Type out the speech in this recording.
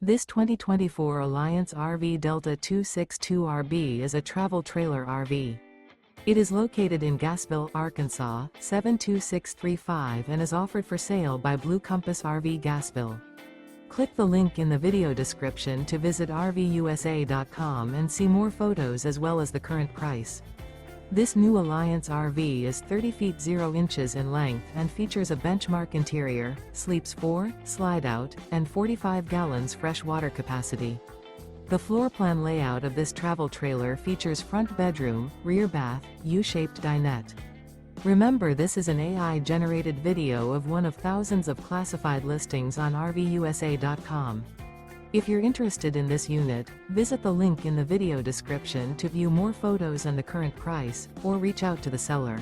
This 2024 Alliance RV Delta 262RB is a travel trailer RV. It is located in Gassville, Arkansas, 72635 and is offered for sale by Blue Compass RV Gassville. Click the link in the video description to visit RVUSA.com and see more photos as well as the current price. This new Alliance RV is 30 feet 0 inches in length and features a benchmark interior, sleeps 4, slide-out, and 45 gallons fresh water capacity. The floor plan layout of this travel trailer features front bedroom, rear bath, U-shaped dinette. Remember, this is an AI-generated video of one of thousands of classified listings on RVUSA.com. If you're interested in this unit, visit the link in the video description to view more photos and the current price, or reach out to the seller.